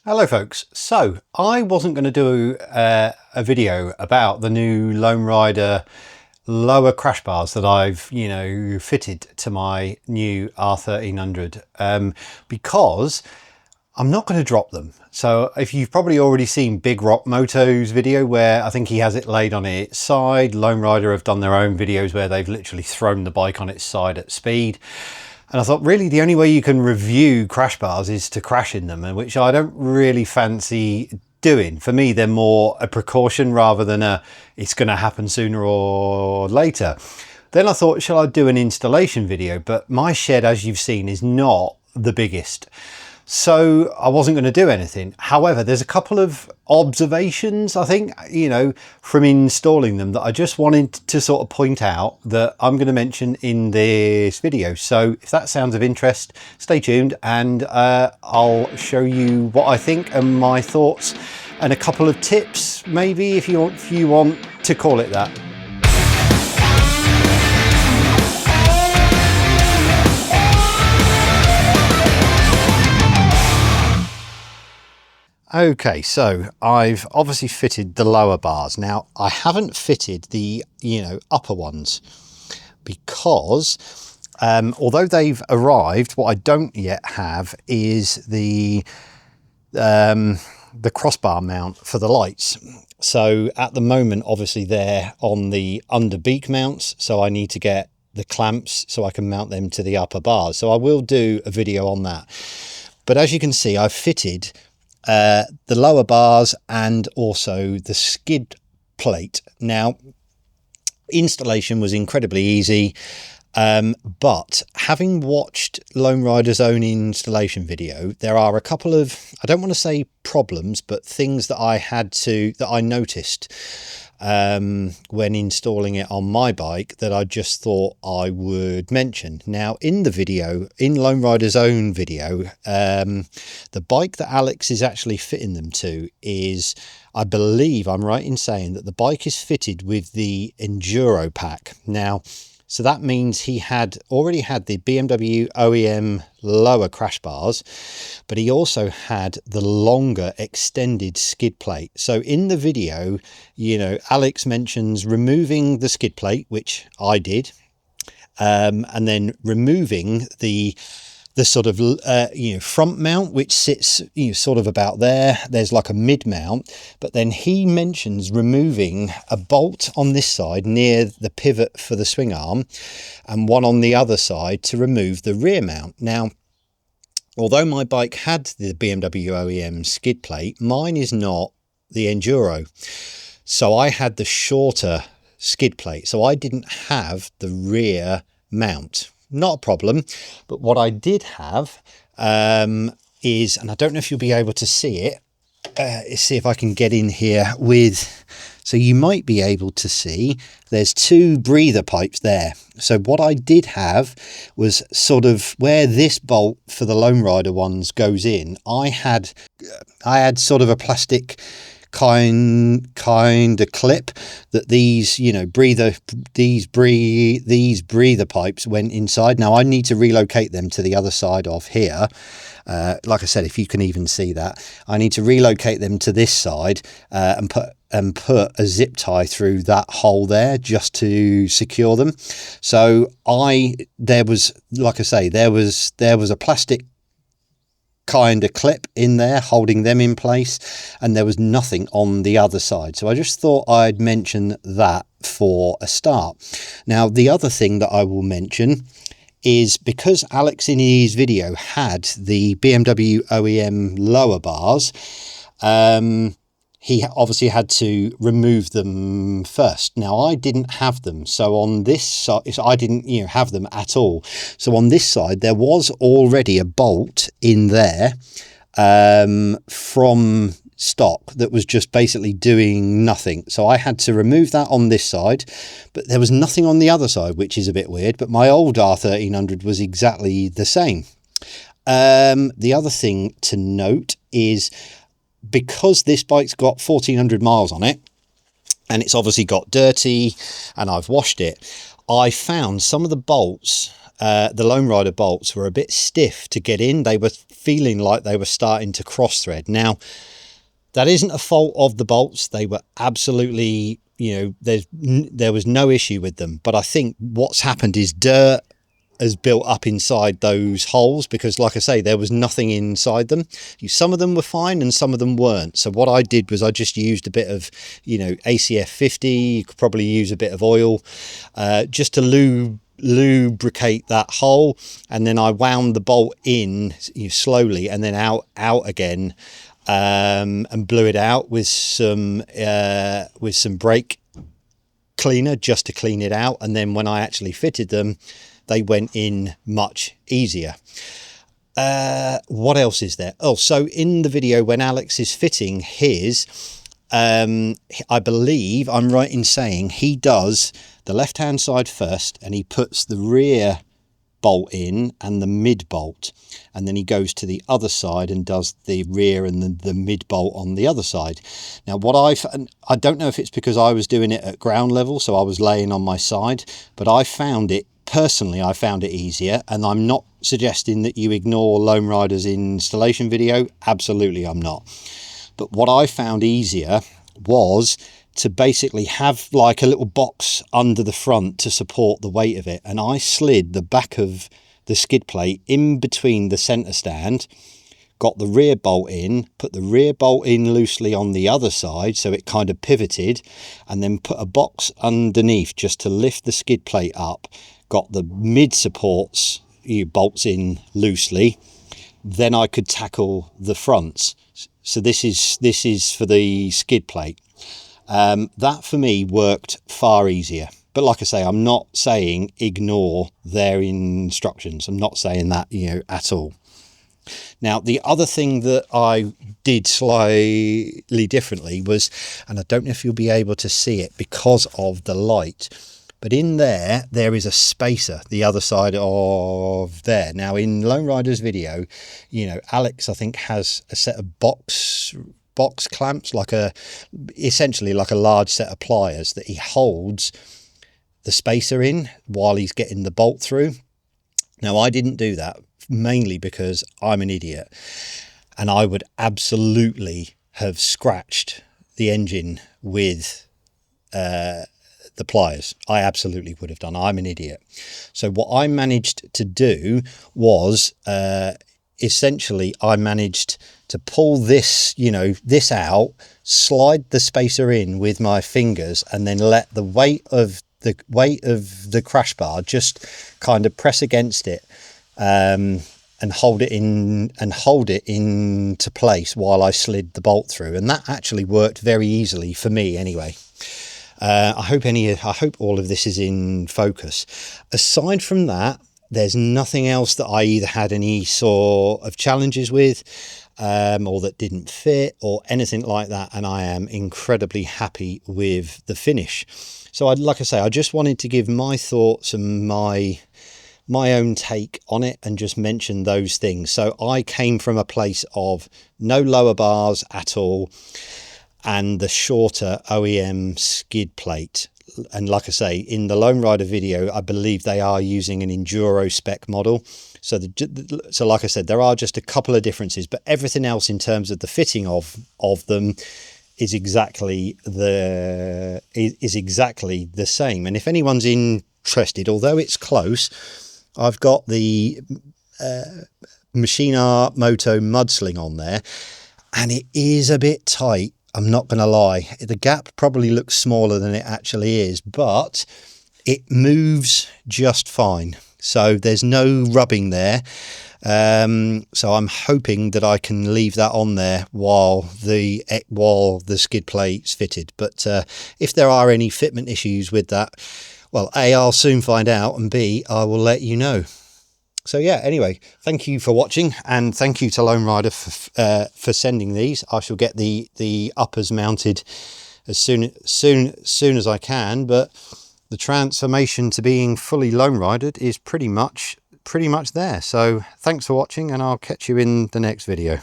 Hello folks, so I wasn't going to do a video about the new Lone Rider lower crash bars that I've fitted to my new R1300 because I'm not going to drop them. So if you've probably already seen Big Rock Moto's video where I think he has it laid on its side, Lone Rider have done their own videos where they've literally thrown the bike on its side at speed. And I thought really the only way you can review crash bars is to crash in them, which I don't really fancy doing. For me, they're more a precaution rather than it's going to happen sooner or later. Then I thought, shall I do an installation video? But my shed, as you've seen, is not the biggest. So I wasn't going to do anything. However, there's a couple of observations, I think, from installing them that I just wanted to sort of point out that I'm going to mention in this video. So if that sounds of interest, stay tuned and I'll show you what I think and my thoughts and a couple of tips, maybe, if you want to call it that. Okay, so I've obviously fitted the lower bars. Now I haven't fitted the upper ones because although they've arrived, what I don't yet have is the crossbar mount for the lights. So at the moment, obviously they're on the under beak mounts, so I need to get the clamps so I can mount them to the upper bars. So I will do a video on that. But as you can see, I've fitted the lower bars and also the skid plate. Now, installation was incredibly easy, but having watched Lone Rider's own installation video, there are a couple of, I don't want to say problems, but things that I noticed when installing it on my bike that I just thought I would mention. Now in the video, in Lone Rider's own video, the bike that Alex is actually fitting them to is, I believe I'm right in saying that the bike is fitted with the Enduro pack. Now, so that means he already had the BMW OEM lower crash bars, but he also had the longer extended skid plate. So in the video, Alex mentions removing the skid plate, which I did, and then removing the sort of front mount, which sits sort of about there. There's like a mid mount, but then he mentions removing a bolt on this side near the pivot for the swing arm and one on the other side to remove the rear mount. Now, although my bike had the BMW OEM skid plate, mine is not the Enduro, so I had the shorter skid plate, so I didn't have the rear mount. Not a problem, but what I did have is, and I don't know if you'll be able to see it, see if I can get in here with, so you might be able to see there's two breather pipes there. So what I did have was sort of where this bolt for the Lone Rider ones goes in, I had sort of a plastic kind of clip that these breather pipes went inside. Now I need to relocate them to the other side of here. Like I said, if you can even see that, I need to relocate them to this side and put a zip tie through that hole there just to secure them. So there was a plastic kind of clip in there holding them in place, and there was nothing on the other side. So I just thought I'd mention that for a start. Now the other thing that I will mention is, because Alex in his video had the BMW OEM lower bars, he obviously had to remove them first. Now I didn't have them, so on this side I didn't have them at all. So on this side there was already a bolt in there from stock that was just basically doing nothing. So I had to remove that on this side, but there was nothing on the other side, which is a bit weird. But my old R1300 was exactly the same. The other thing to note is, because this bike's got 1400 miles on it and it's obviously got dirty and I've washed it, I found some of the bolts the Lone Rider bolts were a bit stiff to get in. They were feeling like they were starting to cross thread. Now, that isn't a fault of the bolts. They were absolutely, you know, there was no issue with them. But I think what's happened is dirt has built up inside those holes, because like I say, there was nothing inside them. Some of them were fine and some of them weren't. So what I did was I just used a bit of, you know, ACF 50. You could probably use a bit of oil just to lubricate that hole, and then I wound the bolt in, you know, slowly, and then out again, and blew it out with some brake cleaner just to clean it out. And then when I actually fitted them, they went in much easier. What else is there? Oh, so in the video when Alex is fitting his, I believe I'm right in saying he does the left hand side first, and he puts the rear bolt in and the mid bolt, and then he goes to the other side and does the rear and the mid bolt on the other side. Now I don't know if it's because I was doing it at ground level, so I was laying on my side, but I found it easier. And I'm not suggesting that you ignore Lone Rider's installation video. Absolutely I'm not. But what I found easier was to basically have like a little box under the front to support the weight of it. And I slid the back of the skid plate in between the center stand, got the rear bolt in, put the rear bolt in loosely on the other side so it kind of pivoted, and then put a box underneath just to lift the skid plate up, got the mid supports, bolts in loosely, then I could tackle the fronts. So this is for the skid plate. That for me worked far easier. But like I say, I'm not saying ignore their instructions. I'm not saying that, you know, at all. Now, the other thing that I did slightly differently was, and I don't know if you'll be able to see it because of the light, but in there is a spacer the other side of there. Now, in Lone Rider's video, you know, Alex, I think, has a set of box clamps, essentially like a large set of pliers that he holds the spacer in while he's getting the bolt through. Now, I didn't do that, mainly because I'm an idiot, and I would absolutely have scratched the engine with the pliers. I absolutely would have done. I'm an idiot. So what I managed to do was essentially I managed to pull this, you know, this out, slide the spacer in with my fingers, and then let the weight of the crash bar just kind of press against it, and hold it into place while I slid the bolt through. And that actually worked very easily for me anyway. I hope all of this is in focus. Aside from that, there's nothing else that I either had any sort of challenges with, or that didn't fit or anything like that. And I am incredibly happy with the finish. So like I say, I just wanted to give my thoughts and my own take on it and just mention those things. So I came from a place of no lower bars at all and the shorter OEM skid plate. And like I say, in the Lone Rider video, I believe they are using an Enduro spec model. So like I said, there are just a couple of differences, but everything else in terms of the fitting of them is exactly the same. And if anyone's interested, although it's close, I've got the Machine Art Moto Mudsling on there, and it is a bit tight. I'm not going to lie. The gap probably looks smaller than it actually is, but it moves just fine. So there's no rubbing there. So I'm hoping that I can leave that on there while the skid plate's fitted. But if there are any fitment issues with that, well, A, I'll soon find out, and B, I will let you know. So yeah, anyway, thank you for watching, and thank you to Lone Rider for sending these. I shall get the uppers mounted as soon as I can, but the transformation to being fully Lone Ridered is pretty much there. So thanks for watching, and I'll catch you in the next video.